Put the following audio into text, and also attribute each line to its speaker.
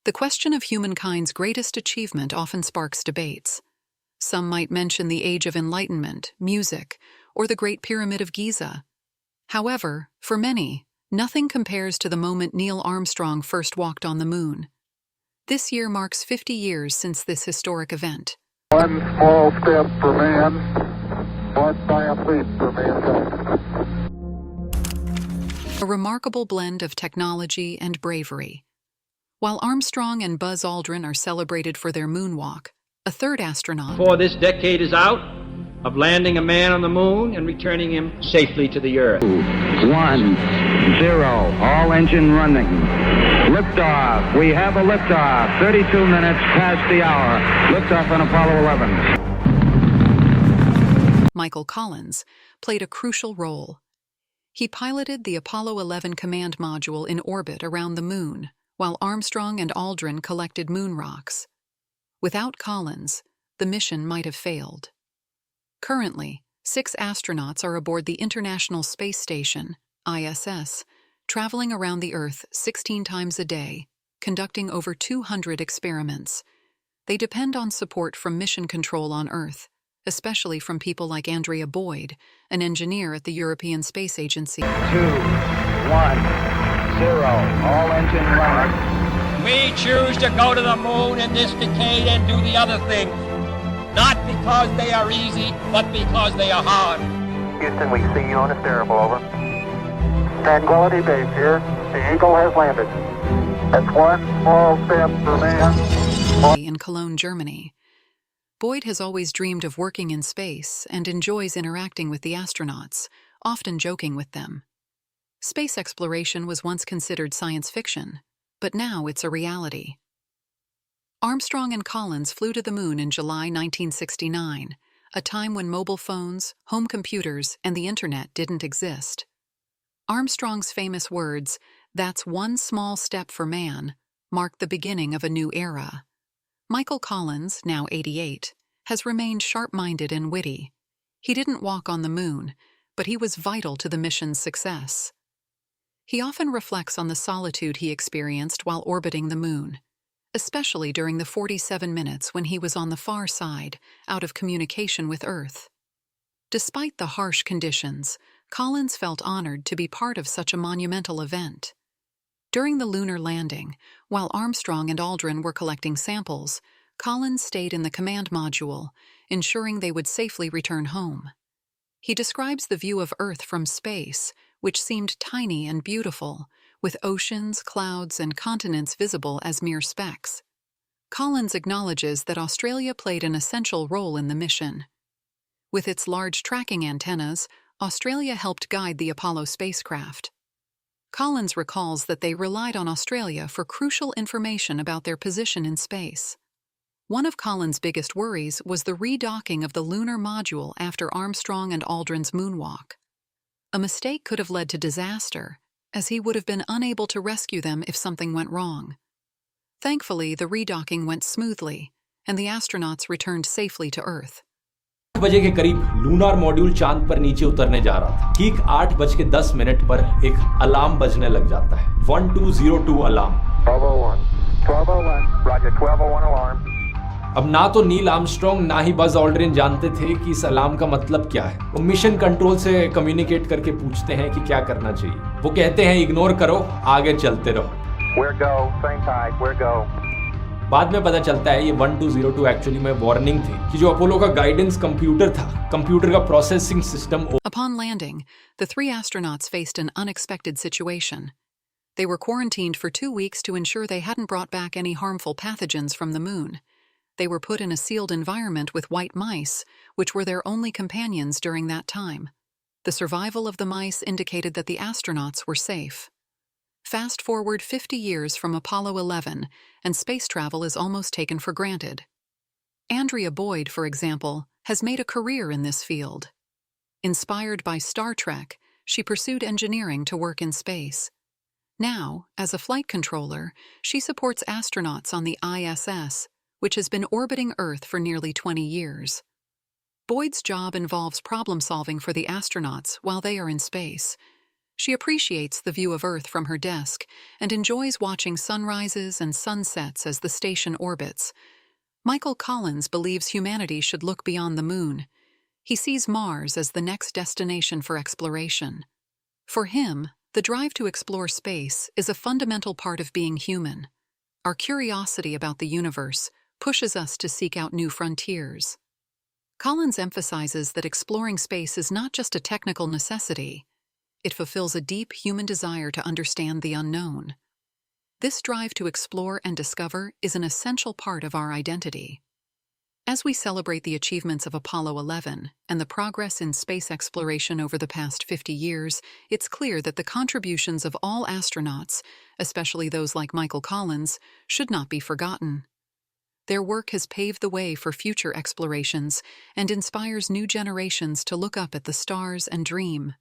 Speaker 1: The question of humankind's greatest achievement often sparks debates. Some might mention the Age of Enlightenment, music, or the Great Pyramid of Giza. However, for many, nothing compares to the moment Neil Armstrong first walked on the moon. This year marks 50 years since this historic event.
Speaker 2: One small step for man, one giant leap for mankind.
Speaker 1: A remarkable blend of technology and bravery. While Armstrong and Buzz Aldrin are celebrated for their moonwalk, a third astronaut,
Speaker 3: Before this decade is out, of landing a man on the moon and returning him safely to the Earth.
Speaker 4: 1, 0, all engine running. Liftoff. We have a liftoff. 32 minutes past the hour. Liftoff on Apollo 11.
Speaker 1: Michael Collins, played a crucial role. He piloted the Apollo 11 command module in orbit around the moon, while Armstrong and Aldrin collected moon rocks. Without Collins, the mission might have failed. Currently, 6 astronauts are aboard the International Space Station, ISS, traveling around the Earth 16 times a day, conducting over 200 experiments. They depend on support from mission control on Earth, especially from people like Andrea Boyd, an engineer at the European Space Agency.
Speaker 4: 2, 1, 0, all engine running.
Speaker 3: We choose to go to the moon in this decade and do the other things. Not because they are easy, but because they are hard.
Speaker 2: Houston, we see you on a stereo, over. Tranquility Base here. The Eagle has landed. That's one small step for man.
Speaker 1: In Cologne, Germany. Boyd has always dreamed of working in space and enjoys interacting with the astronauts, often joking with them. Space exploration was once considered science fiction, but now it's a reality. Armstrong and Collins flew to the moon in July 1969, a time when mobile phones, home computers, and the internet didn't exist. Armstrong's famous words, "That's one small step for man," marked the beginning of a new era. Michael Collins, now 88, has remained sharp-minded and witty. He didn't walk on the moon, but he was vital to the mission's success. He often reflects on the solitude he experienced while orbiting the moon, especially during the 47 minutes when he was on the far side, out of communication with Earth. Despite the harsh conditions, Collins felt honored to be part of such a monumental event. During the lunar landing, while Armstrong and Aldrin were collecting samples, Collins stayed in the command module, ensuring they would safely return home. He describes the view of Earth from space, which seemed tiny and beautiful, with oceans, clouds, and continents visible as mere specks. Collins acknowledges that Australia played an essential role in the mission. With its large tracking antennas, Australia helped guide the Apollo spacecraft. Collins recalls that they relied on Australia for crucial information about their position in space. One of Collins' biggest worries was the redocking of the lunar module after Armstrong and Aldrin's moonwalk. A mistake could have led to disaster, as he would have been unable to rescue them if something went wrong. Thankfully, the redocking went smoothly, and the astronauts returned safely to Earth.
Speaker 5: 8 बजे के करीब lunar module चांद पर नीचे उतरने जा रहा था। ठीक 8:10 पर एक अलार्म बजने लग जाता है। 1202 अलार्म।
Speaker 2: 1201. 1201. Roger, 1201 alarm.
Speaker 5: अब ना तो नील आर्मस्ट्रॉन्ग ना ही बज ऑल्ड्रिन जानते थे कि इस अलार्म का मतलब क्या है। वो मिशन कंट्रोल से कम्युनिकेट करके पूछते हैं कि क्या करना चाहिए। वो कहते हैं इग्नोर करो, आगे चलते रहो।
Speaker 2: We're go. Same tide. We're go.
Speaker 5: बाद में पता चलता है ये 1202 एक्चुअली में वार्निंग थी कि जो अपोलो का गाइडेंस कंप्यूटर था, कंप्यूटर का processing system.
Speaker 1: Upon landing, the 3 astronauts faced an unexpected situation. They were quarantined for 2 weeks to ensure they hadn't brought back any harmful pathogens from the moon. They were put in a sealed environment with white mice, which were their only companions during that time. The survival of the mice indicated that the astronauts were safe. Fast forward 50 years from Apollo 11, and space travel is almost taken for granted. Andrea Boyd, for example, has made a career in this field. Inspired by Star Trek, she pursued engineering to work in space. Now, as a flight controller, she supports astronauts on the ISS, which has been orbiting Earth for nearly 20 years. Boyd's job involves problem-solving for the astronauts while they are in space. She appreciates the view of Earth from her desk and enjoys watching sunrises and sunsets as the station orbits. Michael Collins believes humanity should look beyond the moon. He sees Mars as the next destination for exploration. For him, the drive to explore space is a fundamental part of being human. Our curiosity about the universe pushes us to seek out new frontiers. Collins emphasizes that exploring space is not just a technical necessity. It fulfills a deep human desire to understand the unknown. This drive to explore and discover is an essential part of our identity. As we celebrate the achievements of Apollo 11 and the progress in space exploration over the past 50 years, it's clear that the contributions of all astronauts, especially those like Michael Collins, should not be forgotten. Their work has paved the way for future explorations and inspires new generations to look up at the stars and dream.